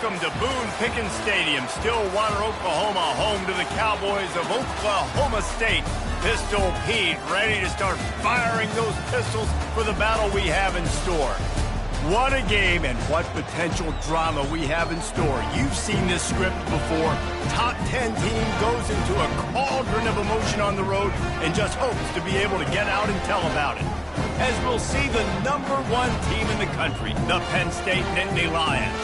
Welcome to Boone Pickens Stadium, Stillwater, Oklahoma, home to the Cowboys of Oklahoma State. Pistol Pete ready to start firing those pistols for the battle we have in store. What a game and what potential drama we have in store. You've seen this script before. Top 10 team goes into a cauldron of emotion on the road and just hopes to be able to get out and tell about it. As we'll see the #1 team in the country, the Penn State Nittany Lions,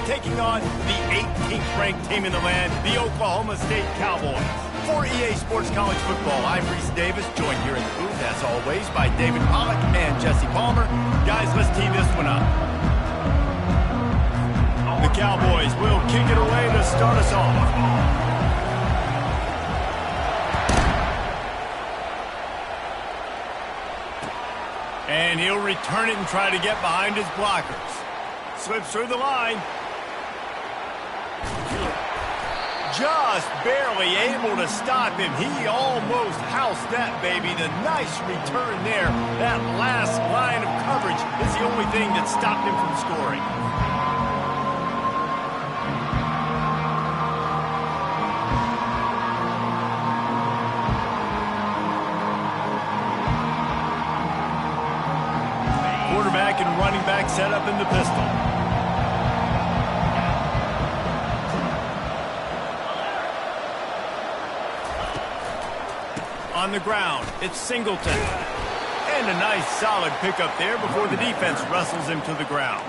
taking on the 18th ranked team in the land, the Oklahoma State Cowboys. For EA Sports College Football, I'm Reese Davis, joined here in the booth, as always, by David Pollack and Jesse Palmer. Guys, let's tee this one up. The Cowboys will kick it away to start us off. And he'll return it and try to get behind his blockers. Slips through the line. Just barely able to stop him. He almost housed that baby. The nice return there. That last line of coverage is the only thing that stopped him from scoring. Quarterback and running back set up in the pistol. On the ground, it's Singleton. And a nice solid pickup there before the defense wrestles him to the ground.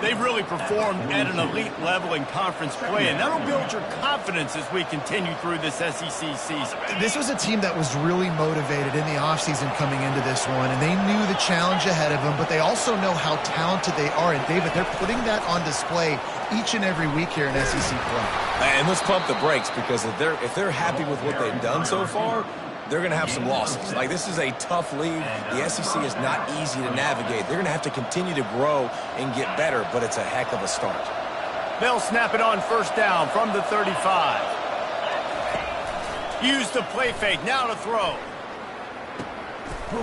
They've really performed at an elite level in conference play, and that'll build your confidence as we continue through this SEC season. This was a team that was really motivated in the offseason coming into this one, and they knew the challenge ahead of them, but they also know how talented they are. And, David, they're putting that on display each and every week here in SEC play. And let's pump the brakes, because if they're happy with what they've done so far, they're going to have some losses. Like, this is a tough league. The SEC is not easy to navigate. They're going to have to continue to grow and get better, but it's a heck of a start. They'll snap it on first down from the 35. Use the play fake, now to throw.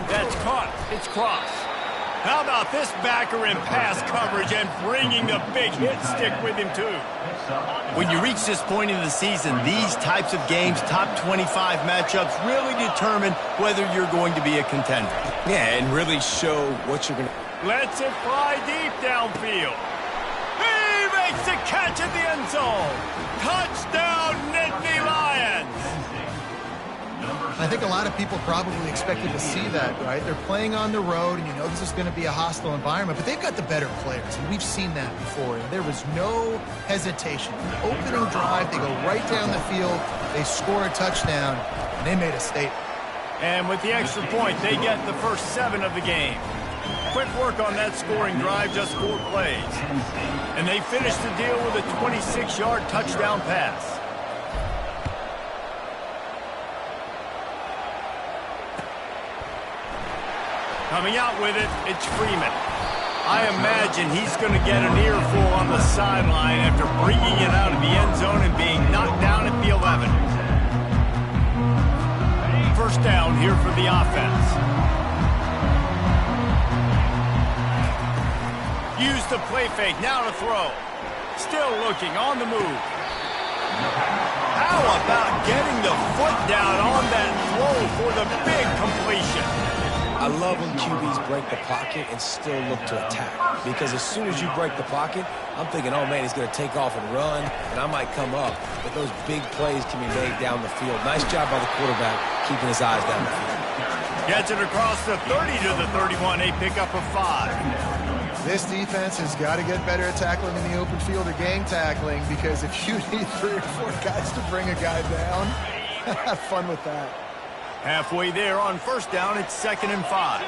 That's caught. It's cross. How about this backer in pass coverage and bringing the big hit stick with him, too? When you reach this point in the season, these types of games, top 25 matchups, really determine whether you're going to be a contender. Yeah, and really show what you're going to... Lets it fly deep downfield. He makes the catch at the end zone. Touchdown, Nittany Lions. I think a lot of people probably expected to see that, right? They're playing on the road, and you know this is going to be a hostile environment, but they've got the better players, and we've seen that before, and there was no hesitation. The opening drive, they go right down the field, they score a touchdown, and they made a statement. And with the extra point, they get the first 7 of the game. Quick work on that scoring drive, just 4 plays. And they finish the deal with a 26-yard touchdown pass. Coming out with it, it's Freeman. I imagine he's going to get an earful on the sideline after bringing it out of the end zone and being knocked down at the 11. First down here for the offense. Use the play fake, now to throw. Still looking, on the move. How about getting the foot down on that throw for the big completion? I love when QBs break the pocket and still look to attack. Because as soon as you break the pocket, I'm thinking, oh, man, he's going to take off and run, and I might come up. But those big plays can be made down the field. Nice job by the quarterback keeping his eyes down the field. Gets it across the 30 to the 31, a pickup of 5. This defense has got to get better at tackling in the open field or gang tackling, because if you need 3 or 4 guys to bring a guy down, have fun with that. Halfway there on first down, it's 2nd and 5.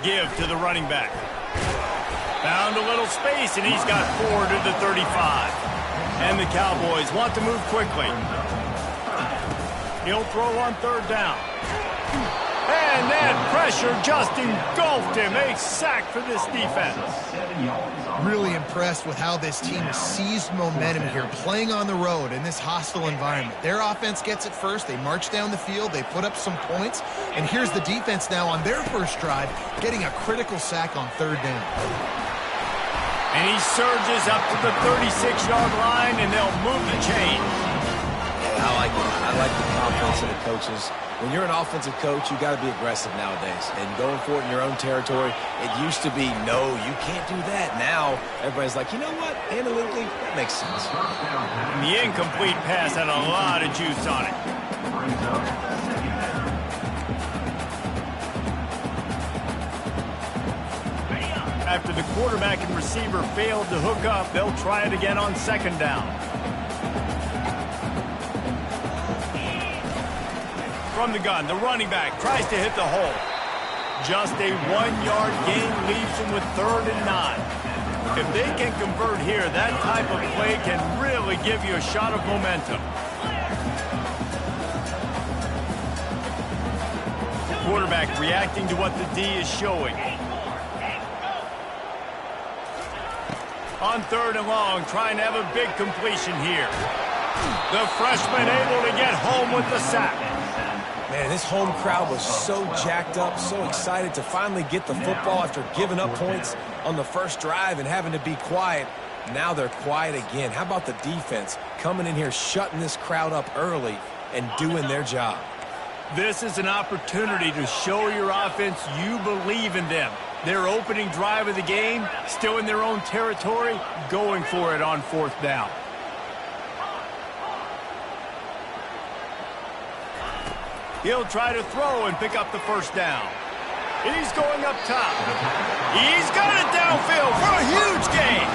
Give to the running back. Found a little space, and he's got 4 to the 35. And the Cowboys want to move quickly. He'll throw on 3rd down. And that pressure just engulfed him. A sack for this defense. Really impressed with how this team has seized momentum here, playing on the road in this hostile environment. Their offense gets it first. They march down the field. They put up some points. And here's the defense now on their first drive, getting a critical sack on 3rd down. And he surges up to the 36-yard line, and they'll move the chain. Yeah, I like it. I like the confidence of the coaches. When you're an offensive coach, you got to be aggressive nowadays. And going for it in your own territory, it used to be, no, you can't do that. Now, everybody's like, you know what? Analytically, that makes sense. And the incomplete pass had a lot of juice on it. After the quarterback and receiver failed to hook up, they'll try it again on second down. From the gun, the running back tries to hit the hole. Just a 1-yard gain leaves him with 3rd and 9. If they can convert here, that type of play can really give you a shot of momentum. Quarterback reacting to what the D is showing. On 3rd and long, trying to have a big completion here. The freshman able to get home with the sack. Man, this home crowd was so jacked up, so excited to finally get the football after giving up points on the first drive and having to be quiet. Now they're quiet again. How about the defense coming in here, shutting this crowd up early and doing their job? This is an opportunity to show your offense you believe in them. Their opening drive of the game, still in their own territory, going for it on 4th down. He'll try to throw and pick up the first down. He's going up top. He's got it downfield for a huge gain.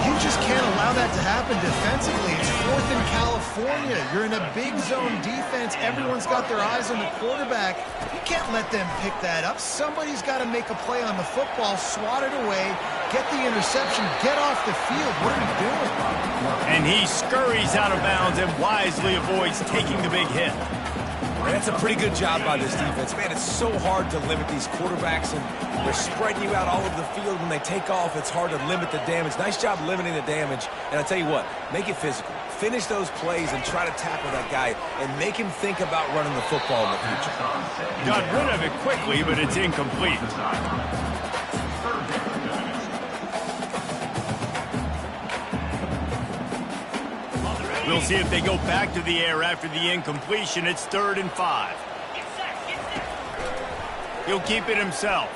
You just can't allow that to happen defensively. It's 4th in California. You're in a big zone defense. Everyone's got their eyes on the quarterback. You can't let them pick that up. Somebody's got to make a play on the football, swat it away, get the interception, get off the field. What are we doing? And he scurries out of bounds and wisely avoids taking the big hit. That's a pretty good job by this defense. Man, it's so hard to limit these quarterbacks, and they're spreading you out all over the field. When they take off, it's hard to limit the damage. Nice job limiting the damage. And I'll tell you what, make it physical. Finish those plays and try to tackle that guy and make him think about running the football in the future. Got rid of it quickly, but it's incomplete. We'll see if they go back to the air after the incompletion. It's 3rd and 5. He'll keep it himself.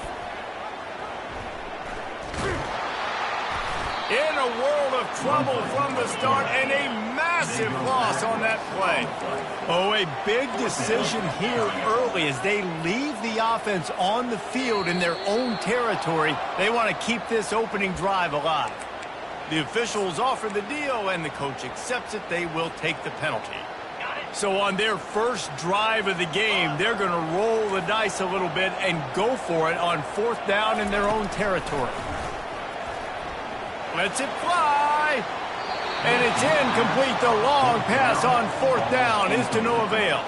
In a world of trouble from the start, and a massive loss on that play. Oh, a big decision here early as they leave the offense on the field in their own territory. They want to keep this opening drive alive. The officials offer the deal, and the coach accepts it. They will take the penalty. So on their first drive of the game, they're going to roll the dice a little bit and go for it on 4th down in their own territory. Lets it fly. And it's incomplete. The long pass on 4th down is to no avail.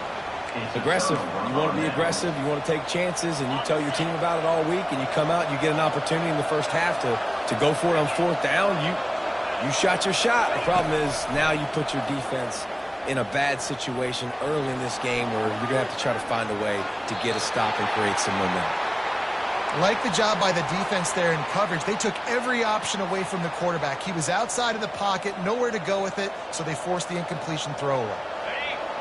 Aggressive. You want to be aggressive. You want to take chances, and you tell your team about it all week, and you come out and you get an opportunity in the first half to go for it on 4th down. You shot your shot. The problem is now you put your defense in a bad situation early in this game where you're going to have to try to find a way to get a stop and create some momentum. Like the job by the defense there in coverage. They took every option away from the quarterback. He was outside of the pocket, nowhere to go with it, so they forced the incompletion throwaway.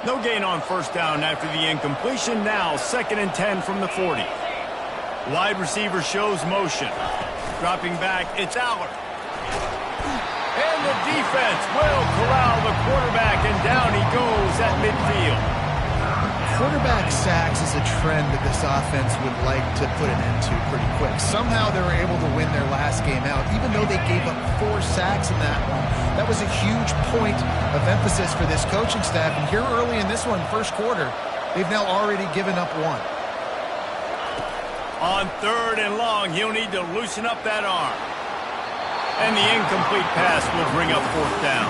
No gain on 1st down after the incompletion. Now 2nd and 10 from the 40. Wide receiver shows motion. Dropping back, it's Aller. And the defense will corral the quarterback, and down he goes at midfield. Quarterback sacks is a trend that this offense would like to put an end to pretty quick. Somehow they were able to win their last game out, even though they gave up 4 sacks in that one. That was a huge point of emphasis for this coaching staff. And here early in this one, first quarter, they've now already given up 1. On 3rd and long, he'll need to loosen up that arm. And the incomplete pass will bring up 4th down.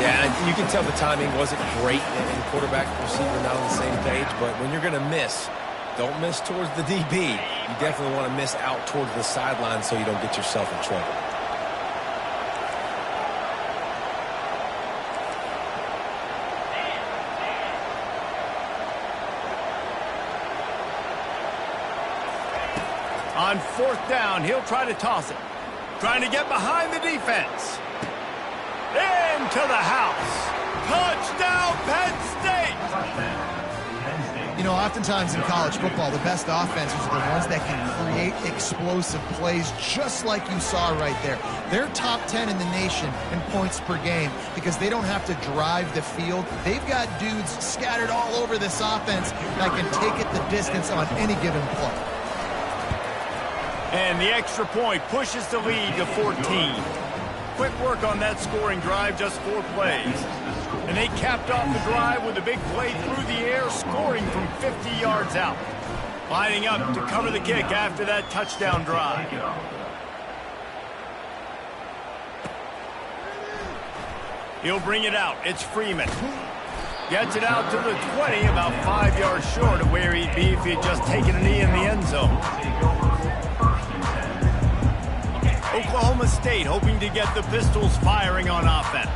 Yeah, and you can tell the timing wasn't great, and quarterback and receiver not on the same page, but when you're going to miss, don't miss towards the DB. You definitely want to miss out towards the sideline so you don't get yourself in trouble. On 4th down, he'll try to toss it. Trying to get behind the defense. Into the house. Touchdown, Penn State! You know, oftentimes in college football, the best offenses are the ones that can create explosive plays just like you saw right there. They're top 10 in the nation in points per game because they don't have to drive the field. They've got dudes scattered all over this offense that can take it the distance on any given play. And the extra point pushes the lead to 14. Quick work on that scoring drive, just 4 plays. And they capped off the drive with a big play through the air, scoring from 50 yards out. Lining up to cover the kick after that touchdown drive. He'll bring it out. It's Freeman. Gets it out to the 20, about 5 yards short of where he'd be if he had just taken a knee in the end zone. Oklahoma State hoping to get the Pistols firing on offense.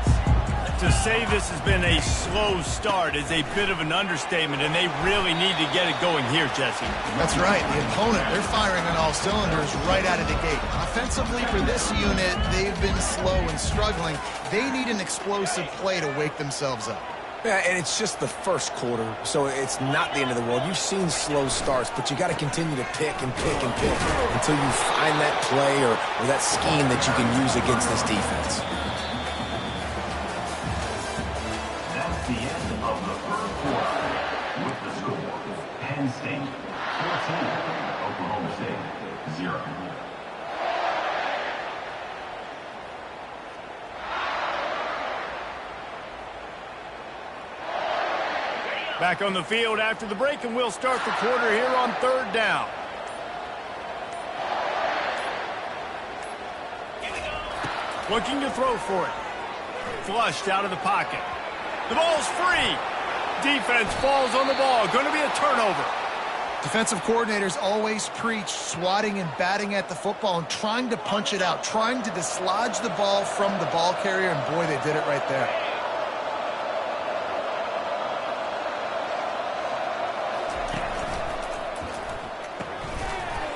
To say this has been a slow start is a bit of an understatement, and they really need to get it going here, Jesse. That's right. The opponent, they're firing on all cylinders right out of the gate. Offensively for this unit, they've been slow and struggling. They need an explosive play to wake themselves up. Yeah, and it's just the first quarter, so it's not the end of the world. You've seen slow starts, but you got to continue to pick and pick and pick until you find that play or that scheme that you can use against this defense. That's the end of the third quarter. With the score, Penn State 14, Oklahoma State 0. Back on the field after the break, and we'll start the quarter here on 3rd down. Looking to throw for it. Flushed out of the pocket. The ball's free. Defense falls on the ball. Going to be a turnover. Defensive coordinators always preach swatting and batting at the football and trying to punch it out, trying to dislodge the ball from the ball carrier, and boy, they did it right there.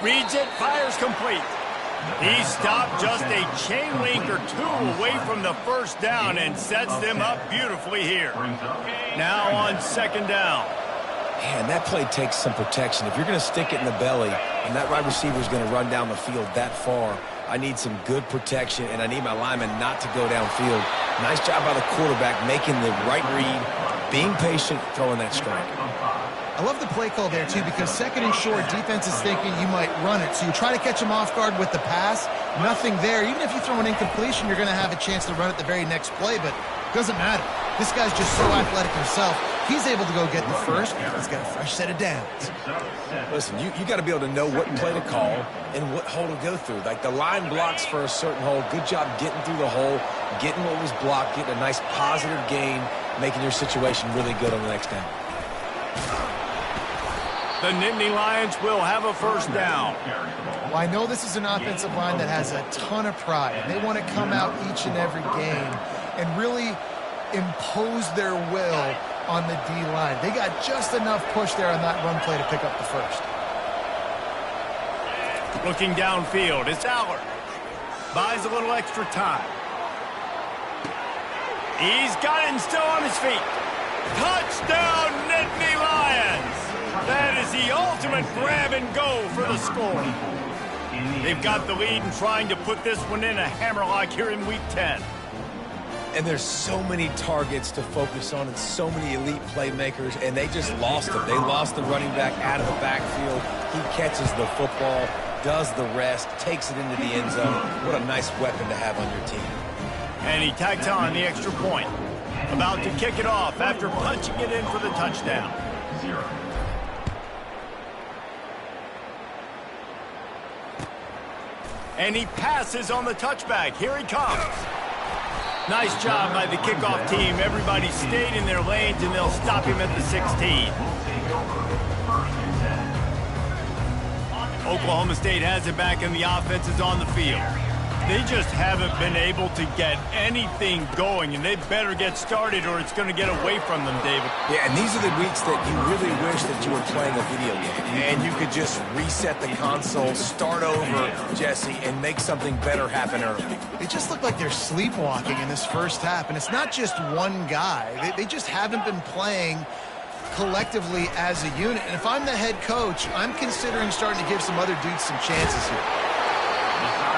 Reads it, fires complete. He stopped just a chain link or 2 away from the first down and sets them up beautifully here. Now on 2nd down. Man, that play takes some protection. If you're going to stick it in the belly and that wide receiver is going to run down the field that far, I need some good protection, and I need my lineman not to go downfield. Nice job by the quarterback making the right read, being patient, throwing that strike. I love the play call there, too, because 2nd and short, defense is thinking you might run it. So you try to catch them off guard with the pass. Nothing there. Even if you throw an incompletion, you're going to have a chance to run it the very next play, but it doesn't matter. This guy's just so athletic himself. He's able to go get the first. He's got a fresh set of downs. Listen, you got to be able to know what play to call and what hole to go through. Like the line blocks for a certain hole. Good job getting through the hole, getting what was blocked, getting a nice positive gain, making your situation really good on the next down. The Nittany Lions will have a 1st down. Well, I know this is an offensive line that has a ton of pride. They want to come out each and every game and really impose their will on the D-line. They got just enough push there on that run play to pick up the first. Looking downfield, it's Allard. Buys a little extra time. He's got it and still on his feet. Touchdown, Nittany Lions! That is the ultimate grab and go for the score. They've got the lead and trying to put this one in a hammerlock here in Week 10. And there's so many targets to focus on and so many elite playmakers, and they just lost them. They lost the running back out of the backfield. He catches the football, does the rest, takes it into the end zone. What a nice weapon to have on your team. And he tacks on the extra point. About to kick it off after punching it in for the touchdown. 0. And he passes on the touchback. Here he comes. Nice job by the kickoff team. Everybody stayed in their lanes, and they'll stop him at the 16. Oklahoma State has it back, and the offense is on the field. They just haven't been able to get anything going, and they better get started or it's going to get away from them, David. Yeah, and these are the weeks that you really wish that you were playing a video game. And you could just reset the console, start over, Jesse, and make something better happen early. They just look like they're sleepwalking in this first half, and it's not just one guy. They just haven't been playing collectively as a unit. And if I'm the head coach, I'm considering starting to give some other dudes some chances here.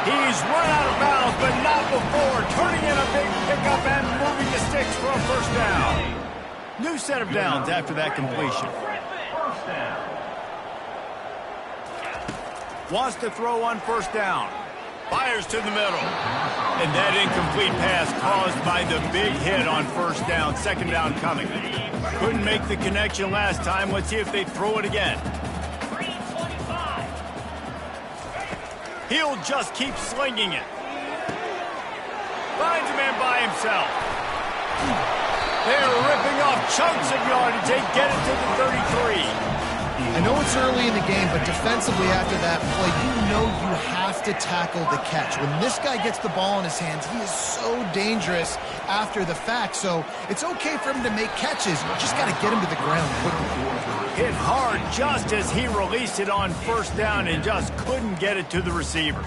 He's run out of bounds, but not before. Turning in a big pickup and moving the sticks for a first down. New set of downs after that completion. Wants to throw on first down. Fires to the middle. And that incomplete pass caused by the big hit on first down. Second down coming. Couldn't make the connection last time. Let's see if they throw it again. He'll just keep slinging it. Finds a man by himself. They're ripping off chunks of yardage. They get it to the 33. I know it's early in the game, but defensively after that play, you know you have to tackle the catch. When this guy gets the ball in his hands, he is so dangerous after the fact. So it's okay for him to make catches. You just got to get him to the ground quickly. Hit hard just as he released it on first down and just couldn't get it to the receiver.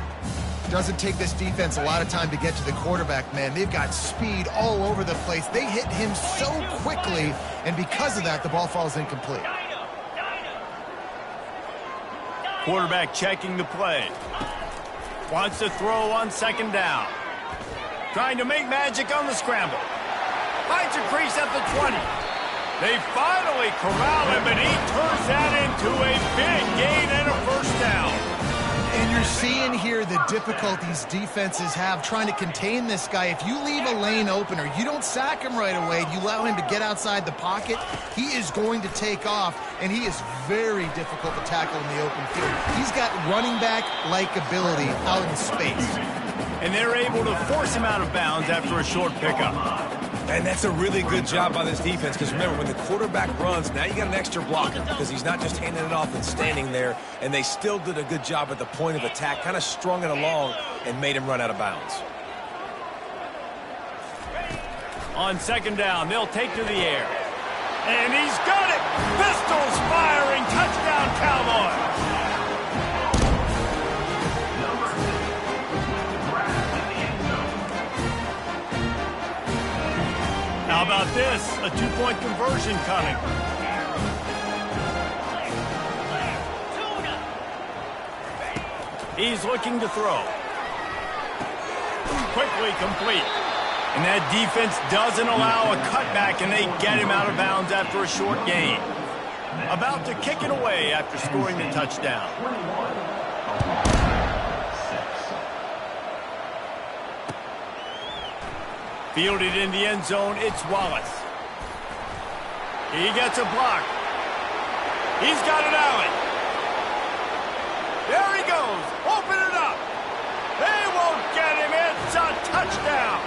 Doesn't take this defense a lot of time to get to the quarterback, man. They've got speed all over the place. They hit him so quickly, and because of that, the ball falls incomplete. Quarterback checking the play. Wants to throw on second down. Trying to make magic on the scramble. Finds a crease at the 20. They finally corral him, and he turns that into a big gain and a first down. And you're seeing here the difficulties defenses have trying to contain this guy. If you leave a lane open or you don't sack him right away, you allow him to get outside the pocket, he is going to take off, and he is very difficult to tackle in the open field. He's got running back-like ability out in space. And they're able to force him out of bounds after a short pickup. And that's a really good job by this defense, because remember, when the quarterback runs, now you got an extra blocker, because he's not just handing it off and standing there, and they still did a good job at the point of attack, kind of strung it along and made him run out of bounds. On second down, they'll take to the air. And he's got it! Pistols firing! Touchdown, Cowboys! How about this? A two-point conversion coming. He's looking to throw. Quickly complete. And that defense doesn't allow a cutback, and they get him out of bounds after a short gain. About to kick it away after scoring the touchdown. Fielded in the end zone, it's Wallace. He gets a block. He's got an alley. There he goes. Open it up. They won't get him. It's a touchdown.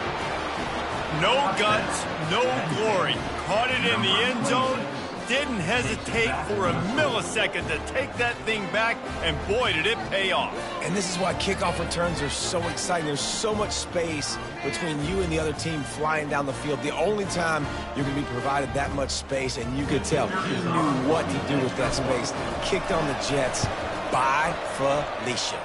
No guts, no glory. Caught it in the end zone. Didn't hesitate for a millisecond to take that thing back, and boy, did it pay off. And this is why kickoff returns are so exciting. There's so much space between you and the other team flying down the field. The only time you're going to be provided that much space, and you could tell he knew what to do with that space. Kicked on the Jets by Felicia.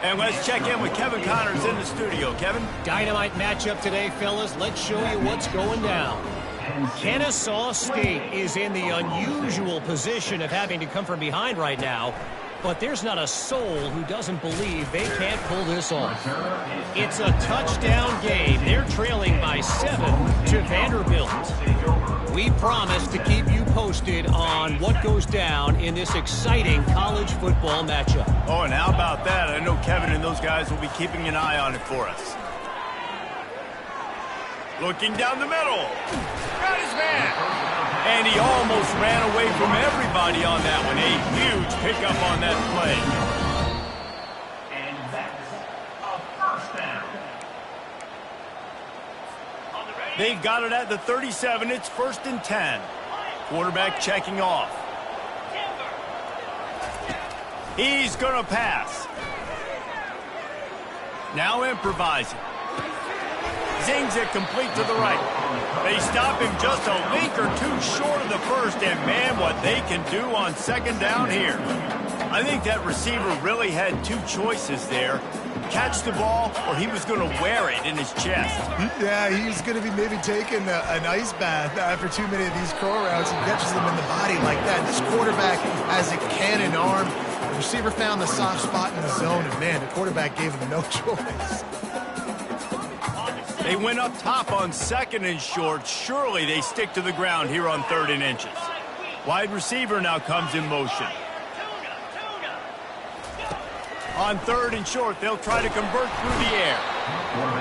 And let's check in with Kevin Connors in the studio. Kevin? Dynamite matchup today, fellas. Let's show you what's going down. Kennesaw State is in the unusual position of having to come from behind right now, but there's not a soul who doesn't believe they can't pull this off. It's a touchdown game. They're trailing by 7 to Vanderbilt. We promise to keep you posted on what goes down in this exciting college football matchup. Oh, and how about that? I know Kevin and those guys will be keeping an eye on it for us. Looking down the middle. Got his man. And he almost ran away from everybody on that one. A huge pickup on that play. And that's a first down. They've got it at the 37. It's 1st and 10. Quarterback checking off. He's going to pass. Now improvising. Zings it complete to the right. They stop him just a link or two short of the first, and man, what they can do on second down here. I think that receiver really had two choices there. Catch the ball, or he was going to wear it in his chest. Yeah, he's going to be maybe taking an ice bath after too many of these curl routes. He catches them in the body like that. This quarterback has a cannon arm. The receiver found the soft spot in the zone, and man, the quarterback gave him no choice. They went up top on second and short. Surely they stick to the ground here on 3rd and inches. Wide receiver now comes in motion. On 3rd and short, they'll try to convert through the air.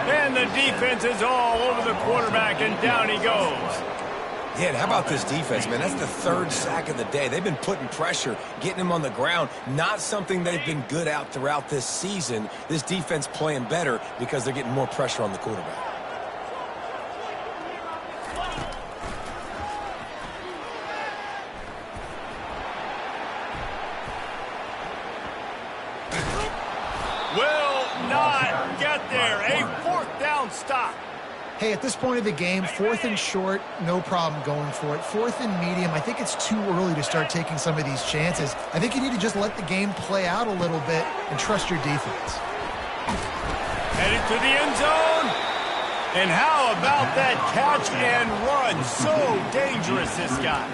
And the defense is all over the quarterback, and down he goes. Yeah, and how about this defense, man? That's the 3rd sack of the day. They've been putting pressure, getting him on the ground. Not something they've been good at throughout this season. This defense playing better because they're getting more pressure on the quarterback. Will not get there. A 4th down stop. Hey, at this point of the game, 4th and short, no problem going for it. 4th and medium, I think it's too early to start taking some of these chances. I think you need to just let the game play out a little bit and trust your defense. Headed to the end zone. And how about that catch and run? So dangerous, this guy.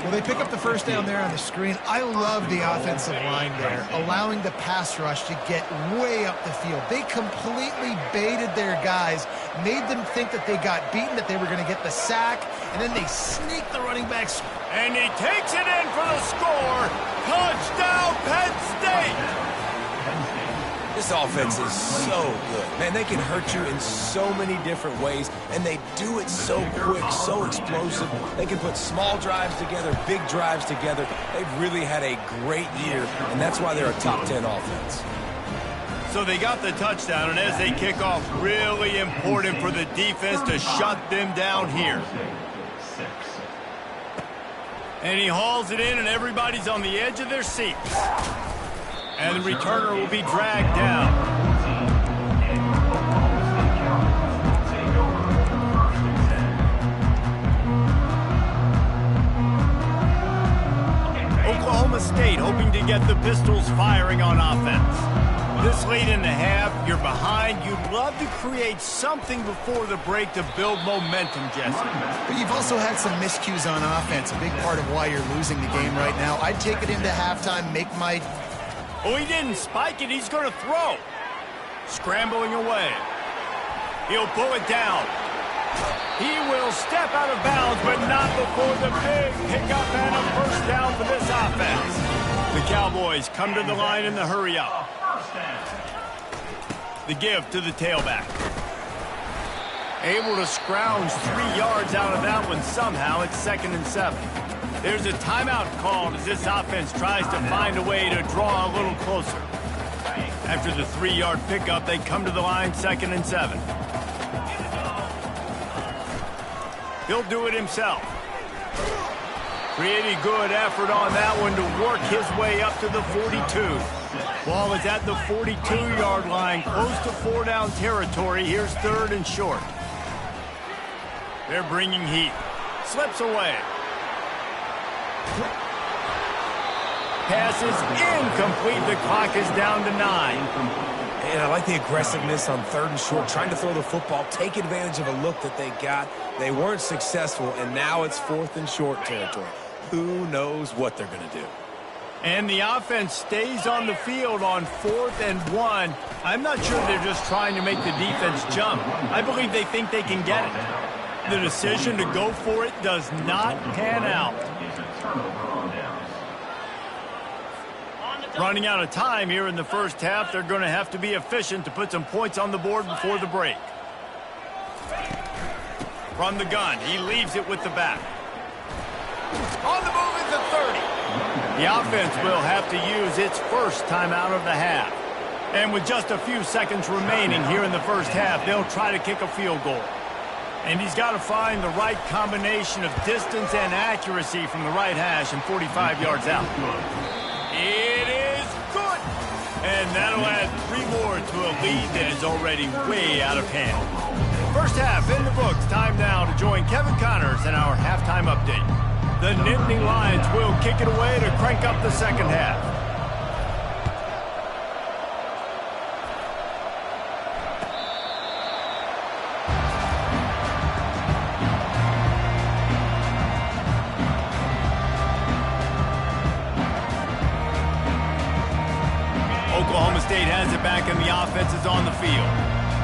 Well, they pick up the first down there on the screen. I love the offensive line there, allowing the pass rush to get way up the field. They completely baited their guys, made them think that they got beaten, that they were going to get the sack, and then they sneak the running backs. And he takes it in for the score. Touchdown, Penn State. This offense is so good. Man, they can hurt you in so many different ways, and they do it so quick, so explosive. They can put small drives together, big drives together. They've really had a great year, and that's why they're a top 10 offense. So they got the touchdown, and as they kick off, really important for the defense to shut them down here. And he hauls it in, and everybody's on the edge of their seats. And the returner will be dragged down. Oklahoma State hoping to get the Pistols firing on offense. This late in the half, you're behind. You'd love to create something before the break to build momentum, Jesse. But you've also had some miscues on offense, a big part of why you're losing the game right now. I'd take it into halftime, make my... Oh, he didn't spike it. He's going to throw. Scrambling away. He'll pull it down. He will step out of bounds, but not before the big pickup and a first down for this offense. The Cowboys come to the line in the hurry-up. The give to the tailback. Able to scrounge 3 yards out of that one somehow. It's 2nd and 7. There's a timeout called as this offense tries to find a way to draw a little closer. After the 3-yard pickup, they come to the line 2nd and 7. He'll do it himself. Pretty good effort on that one to work his way up to the 42. Ball is at the 42-yard line, close to 4-down territory. Here's 3rd and short. They're bringing heat. Slips away. Pass is incomplete. The clock is down to 9. And I like the aggressiveness on 3rd and short, trying to throw the football, take advantage of a look that they got. They weren't successful, and now it's 4th and short territory. Who knows what they're going to do? And the offense stays on the field on 4th and 1. I'm not sure they're just trying to make the defense jump. I believe they think they can get it. The decision to go for it does not pan out. Running out of time here in the first half. They're going to have to be efficient to put some points on the board before the break. From the gun, he leaves it with the back. On the move at the 30. The offense will have to use its first timeout of the half. And with just a few seconds remaining here in the first half, they'll try to kick a field goal. And he's got to find the right combination of distance and accuracy from the right hash and 45 yards out. It is good. And that'll add 3 more to a lead that is already way out of hand. First half in the books. Time now to join Kevin Connors in our halftime update. The Nittany Lions will kick it away to crank up the second half. Oklahoma State has it back and the offense is on the field.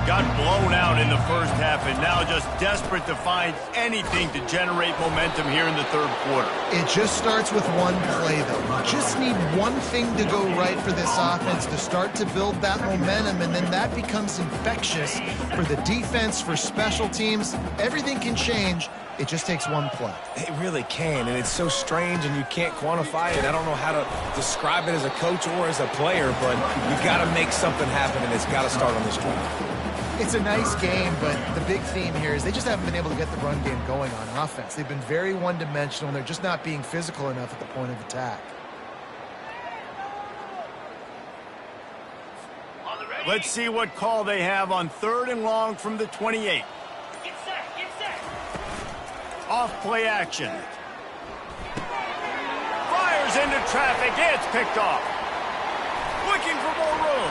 Got blown out in the first half and now just desperate to find anything to generate momentum here in the third quarter. It just starts with one play, though. You just need one thing to go right for this offense to start to build that momentum, and then that becomes infectious for the defense, for special teams. Everything can change. It just takes one play. It really can, and it's so strange, and you can't quantify it. I don't know how to describe it as a coach or as a player, but you got to make something happen, and it's got to start on this drive. It's a nice game, but the big theme here is they just haven't been able to get the run game going on offense. They've been very one-dimensional, and they're just not being physical enough at the point of attack. Let's see what call they have on 3rd and long from the 28. Off play action. Fires into traffic. It's picked off. Looking for more room.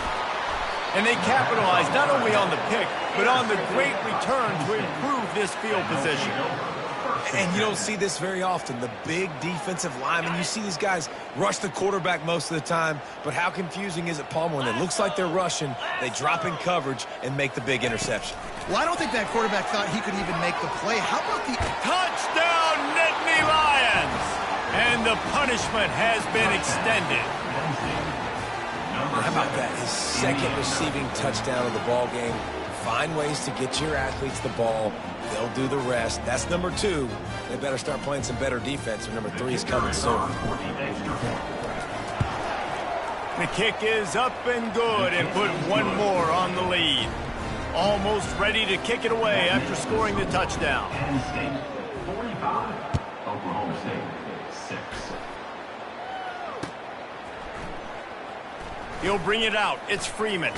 And they capitalize not only on the pick, but on the great return to improve this field position. And you don't see this very often. The big defensive linemen, you see these guys rush the quarterback most of the time, but how confusing is it, Palmer, when it looks like they're rushing, they drop in coverage and make the big interception? Well, I don't think that quarterback thought he could even make the play. How about the... Touchdown, Nittany Lions! And the punishment has been extended. How about that? His second receiving touchdown of the ball game. Find ways to get your athletes the ball. They'll do the rest. That's number 2. They better start playing some better defense, or number 3 is coming soon. The kick is up and good and put one more on the lead. Almost ready to kick it away after scoring the touchdown. Penn State 45, Oklahoma State 6. He'll bring it out. It's Freeman.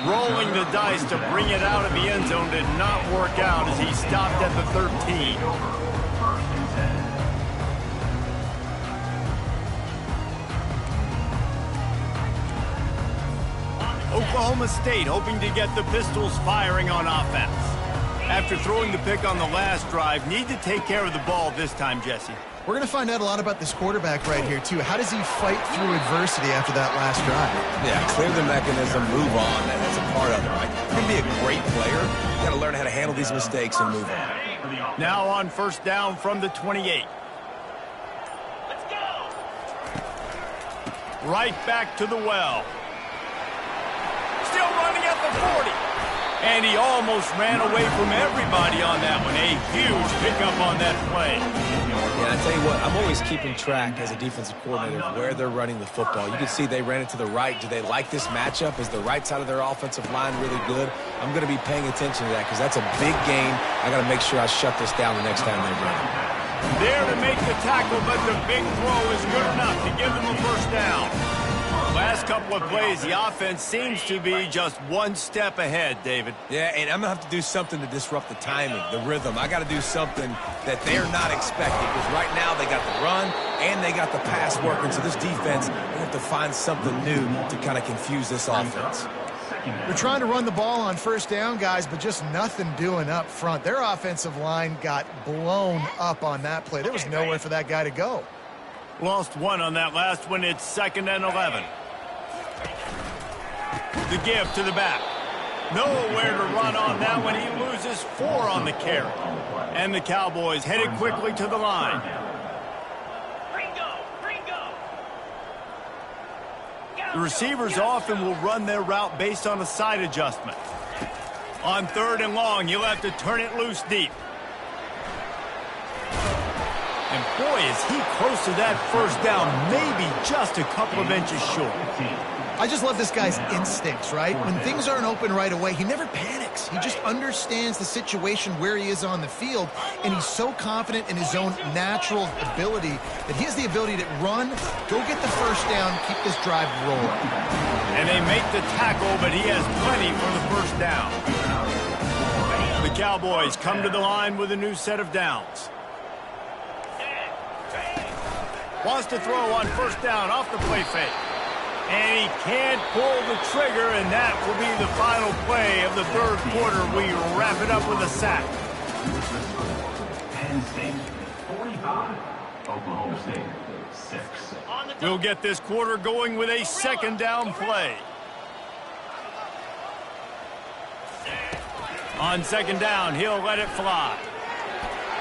Rolling the dice to bring it out of the end zone did not work out as he stopped at the 13. Oklahoma State hoping to get the Pistols firing on offense. After throwing the pick on the last drive, need to take care of the ball this time, Jesse. We're going to find out a lot about this quarterback right here, too. How does he fight through adversity after that last drive? Yeah, clear the mechanism, move on. That's a part of it, right? You're going to be a great player. You got to learn how to handle these mistakes and move on. Now on first down from the 28. Let's go! Right back to the well. Still running at the 40. And he almost ran away from everybody on that one. A huge pickup on that play. Yeah, I tell you what, I'm always keeping track as a defensive coordinator of where they're running the football. You can see they ran it to the right. Do they like this matchup? Is the right side of their offensive line really good? I'm going to be paying attention to that because that's a big gain. I got to make sure I shut this down the next time they run it. There to make the tackle, but the big throw is good enough to give them a first down. Last couple of plays, the offense seems to be just one step ahead, David. Yeah, and I'm going to have to do something to disrupt the timing, the rhythm. I got to do something that they're not expecting because right now they got the run and they got the pass working. So this defense, they have to find something new to kind of confuse this offense. They're trying to run the ball on first down, guys, but just nothing doing up front. Their offensive line got blown up on that play. There was nowhere for that guy to go. Lost one on that last one. It's 2nd and 11. The give to the back. Nowhere to run on that one. He loses 4 on the carry. And the Cowboys headed quickly to the line. The receivers often will run their route based on a side adjustment. On 3rd and long, you'll have to turn it loose deep. And boy, is he close to that first down, maybe just a couple of inches short. I just love this guy's instincts, right? When things aren't open right away, he never panics. He just understands the situation where he is on the field, and he's so confident in his own natural ability that he has the ability to run, go get the first down, keep this drive rolling. And they make the tackle, but he has plenty for the first down. The Cowboys come to the line with a new set of downs. Wants to throw on first down off the play fake. And he can't pull the trigger, and that will be the final play of the third quarter. We wrap it up with a sack. Penn State 45, Oklahoma State 6. We'll get this quarter going with a second down play. On second down, he'll let it fly.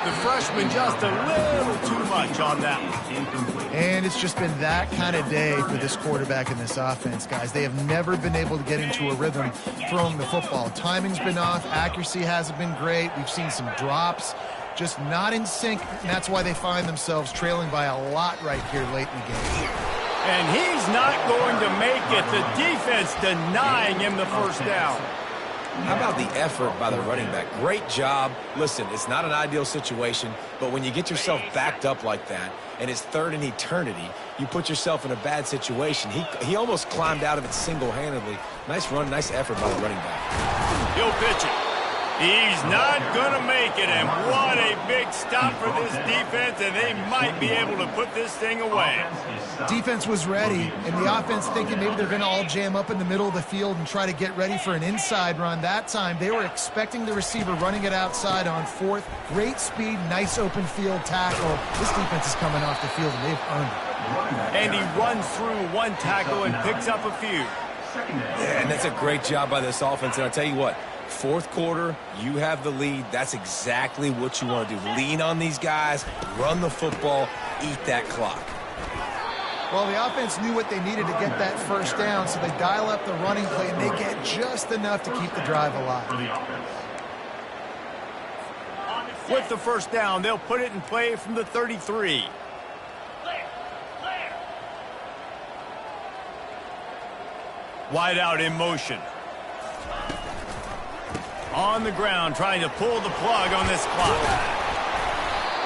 The freshman just a little too much on that one. And it's just been that kind of day for this quarterback in this offense, guys. They have never been able to get into a rhythm throwing the football. Timing's been off. Accuracy hasn't been great. We've seen some drops, just not in sync, and that's why they find themselves trailing by a lot right here late in the game. And he's not going to make it. The defense denying him the first down. How about the effort by the running back? Great job. Listen, it's not an ideal situation, but when you get yourself backed up like that, and it's third in eternity, you put yourself in a bad situation. He almost climbed out of it single-handedly. Nice run, nice effort by the running back. He'll pitch it. He's not going to make it, and what a big stop for this defense, and they might be able to put this thing away. Defense was ready, and the offense thinking maybe they're going to all jam up in the middle of the field and try to get ready for an inside run. That time, they were expecting the receiver running it outside on fourth. Great speed, nice open field tackle. This defense is coming off the field, and they've earned it. And he runs through one tackle and picks up a few. Yeah, and that's a great job by this offense, and I'll tell you what, fourth quarter, you have the lead. That's exactly what you want to do. Lean on these guys, run the football, eat that clock. Well, the offense knew what they needed to get that first down, so they dial up the running play, and they get just enough to keep the drive alive. With the first down, they'll put it in play from the 33. Wide out in motion. On the ground, trying to pull the plug on this clock.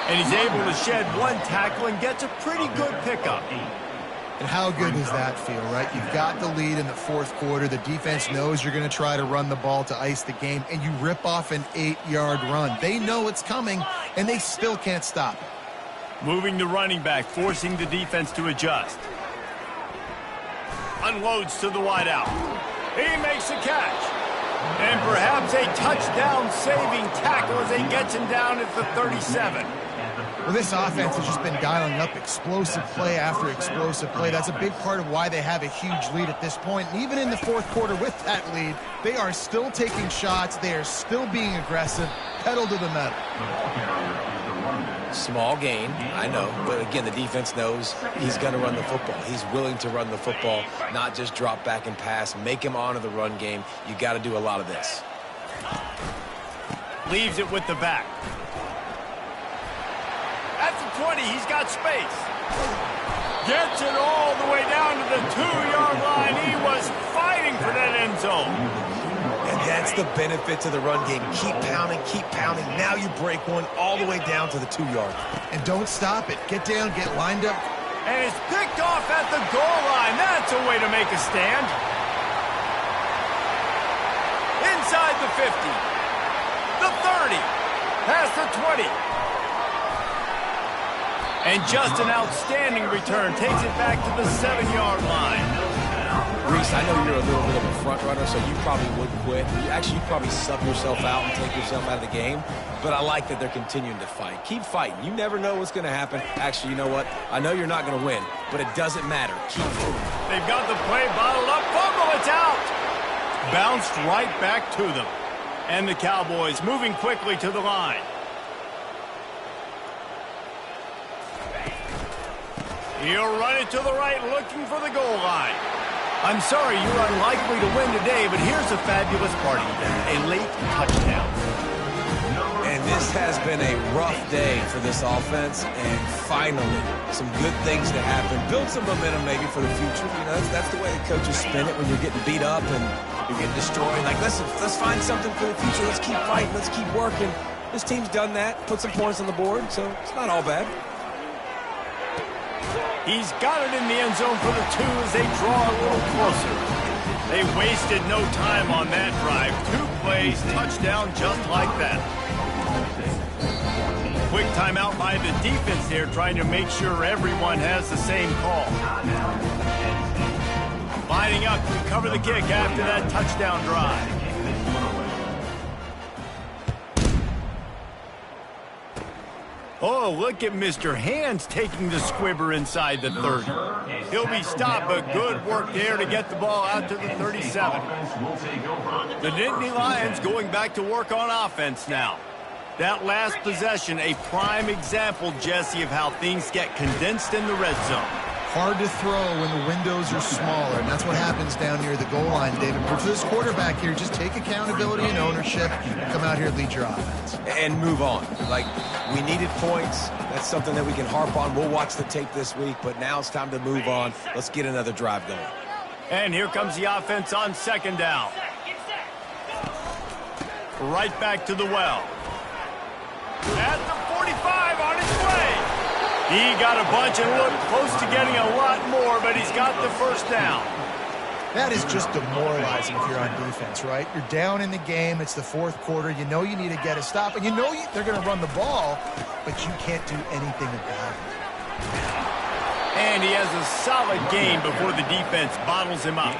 And he's able to shed one tackle and gets a pretty good pickup. And how good does that feel, right? You've got the lead in the fourth quarter. The defense knows you're going to try to run the ball to ice the game, and you rip off an 8-yard run. They know it's coming, and they still can't stop it. Moving the running back, forcing the defense to adjust. Unloads to the wideout. He makes a catch. And perhaps a touchdown-saving tackle as he gets him down at the 37. Well, this offense has just been dialing up explosive play after explosive play. That's a big part of why they have a huge lead at this point. And even in the fourth quarter with that lead, they are still taking shots. They are still being aggressive, pedal to the metal. Small gain, I know, but again, the defense knows he's going to run the football. He's willing to run the football, not just drop back and pass, make him honor the run game. You got to do a lot of this. Leaves it with the back. At the 20, he's got space. Gets it all the way down to the 2-yard line. He was fighting for that end zone. And that's the benefit to the run game. Keep pounding, keep pounding. Now you break one all the way down to the 2-yard. And don't stop it. Get down, get lined up. And it's picked off at the goal line. That's a way to make a stand. Inside the 50. The 30. Past the 20. And just an outstanding return. Takes it back to the 7-yard line. Reese, I know you're a little bit of a front runner, so you probably would quit. You'd probably sub yourself out and take yourself out of the game. But I like that they're continuing to fight. Keep fighting. You never know what's going to happen. Actually, you know what? I know you're not going to win, but it doesn't matter. Keep moving. They've got the play bottled up. Fumble, it's out. Bounced right back to them. And the Cowboys moving quickly to the line. He'll run it to the right, looking for the goal line. I'm sorry you're unlikely to win today, but here's a fabulous part of the day. A late touchdown. And This has been a rough day for this offense, and finally, some good things to happen. Build some momentum maybe for the future. You know, that's the way the coaches spin it when you're getting beat up and you're getting destroyed. Like, listen, let's find something for the future. Let's keep fighting. Let's keep working. This team's done that, put some points on the board, so it's not all bad. He's got it in the end zone for the 2 as they draw a little closer. They wasted no time on that drive. 2 plays, touchdown just like that. Quick timeout by the defense there, trying to make sure everyone has the same call. Lining up to cover the kick after that touchdown drive. Oh, look at Mr. Hands taking the squibber inside the 30. He'll be stopped, but good work there to get the ball out to the 37. The Nittany Lions going back to work on offense now. That last possession, a prime example, Jesse, of how things get condensed in the red zone. Hard to throw when the windows are smaller, and that's what happens down near the goal line, David. But for this quarterback here, just take accountability and ownership and come out here and lead your offense. And move on. Like, we needed points. That's something that we can harp on. We'll watch the tape this week, but now it's time to move on. Let's get another drive going. And here comes the offense on 2nd down. Right back to the well. At the 45 on his way. He got a bunch and looked close to getting a lot more, but he's got the first down. That is just demoralizing if you're on defense, right? You're down in the game. It's the 4th quarter. You know you need to get a stop, and you know they're going to run the ball, but you can't do anything about it. And he has a solid game before the defense bottles him up.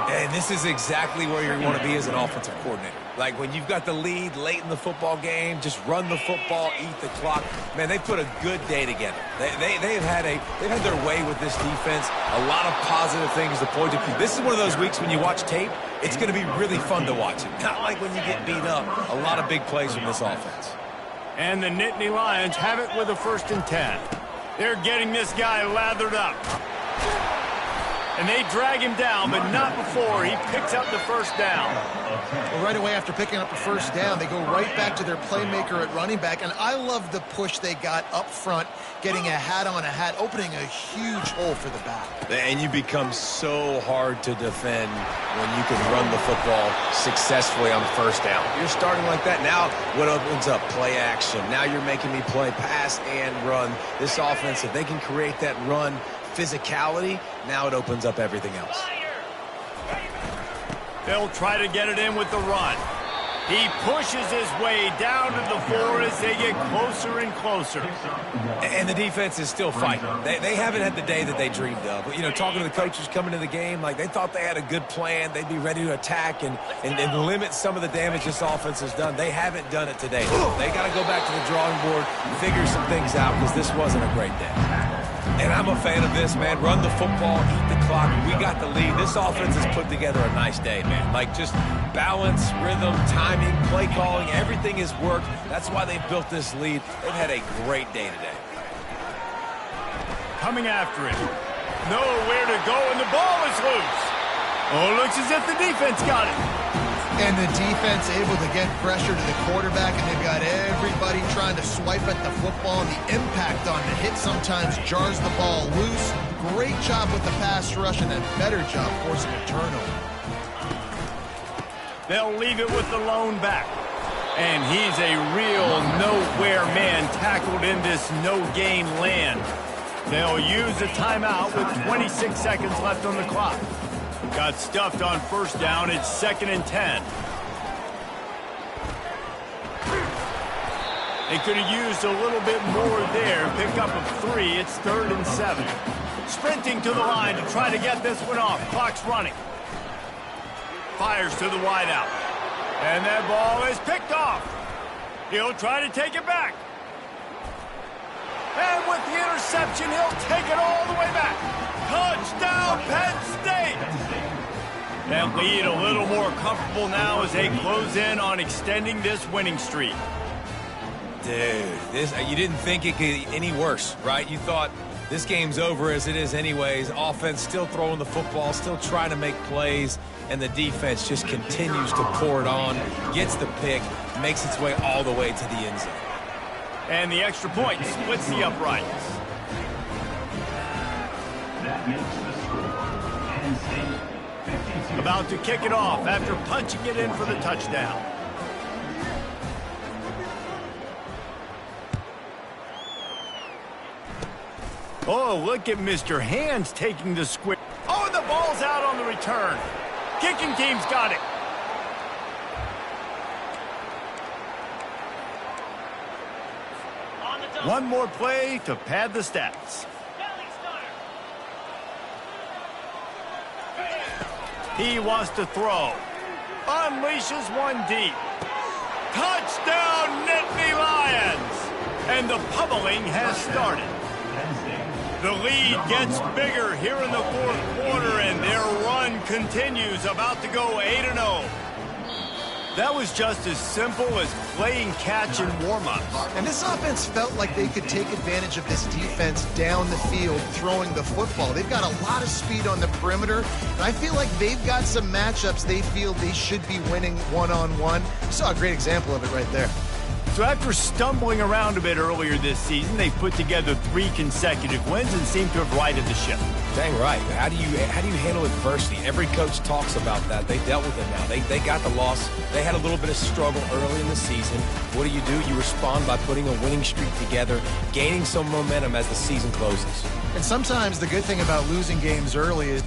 And this is exactly where you want to be as an offensive coordinator. Like, when you've got the lead late in the football game, just run the football, eat the clock. Man, they put a good day together. They've had their way with this defense. A lot of positive things to point to. This is one of those weeks when you watch tape, it's going to be really fun to watch it. Not like when you get beat up. A lot of big plays from this offense. And the Nittany Lions have it with a 1st and 10. They're getting this guy lathered up. And they drag him down, but not before he picks up the first down. Well, right away after picking up the first down, they go right back to their playmaker at running back. And I love the push they got up front, getting a hat on a hat, opening a huge hole for the back. And you become so hard to defend when you can run the football successfully on first down. You're starting like that. Now what opens up? Play action. Now you're making me play pass and run. This offense, if they can create that run physicality, now it opens up everything else. They'll try to get it in with the run. He pushes his way down to the 4 as they get closer and closer. And the defense is still fighting. They haven't had the day that they dreamed of. You know, talking to the coaches coming to the game, like, they thought they had a good plan. They'd be ready to attack and limit some of the damage this offense has done. They haven't done it today. They got to go back to the drawing board and figure some things out, because this wasn't a great day. And I'm a fan of this, man. Run the football, eat the clock. We got the lead. This offense has put together a nice day, man. Like, just balance, rhythm, timing, play calling, everything has worked. That's why they built this lead. They've had a great day today. Coming after it. Nowhere to go, and the ball is loose. Oh, looks as if the defense got it. And the defense able to get pressure to the quarterback, and they've got everybody trying to swipe at the football. And the impact on the hit sometimes jars the ball loose. Great job with the pass rush, and a better job forcing a turnover. They'll leave it with the lone back. And he's a real nowhere man tackled in this no-gain land. They'll use a timeout with 26 seconds left on the clock. Got stuffed on first down. It's 2nd and 10. They could have used a little bit more there. Pick up of 3. It's 3rd and 7. Sprinting to the line to try to get this one off. Clock's running. Fires to the wideout. And that ball is picked off. He'll try to take it back. And with the interception, he'll take it all the way back. Touchdown, Penn State! That lead a little more comfortable now as they close in on extending this winning streak. Dude, you didn't think it could get any worse, right? You thought This game's over as it is anyways. Offense still throwing the football, still trying to make plays, and the defense just continues to pour it on, gets the pick, makes its way all the way to the end zone. And the extra point splits the uprights. That makes the score Penn State 52. About to kick it off after punching it in for the touchdown. Oh, look at Mr. Hands taking the squib. Oh, and the ball's out on the return. Kicking team's got it. One more play to pad the stats. He wants to throw. Unleashes one deep. Touchdown, Nittany Lions! And the pummeling has started. The lead gets bigger here in the fourth quarter, and their run continues, about to go 8-0. That was just as simple as playing catch in warm-ups. And this offense felt like they could take advantage of this defense down the field throwing the football. They've got a lot of speed on the perimeter, and I feel like they've got some matchups they feel they should be winning one-on-one. You saw a great example of it right there. So after stumbling around a bit earlier this season, they put together 3 consecutive wins and seem to have righted the ship. Dang right. How do you handle adversity? Every coach talks about that. They dealt with it now. They got the loss. They had a little bit of struggle early in the season. What do? You respond by putting a winning streak together, gaining some momentum as the season closes. And sometimes the good thing about losing games early is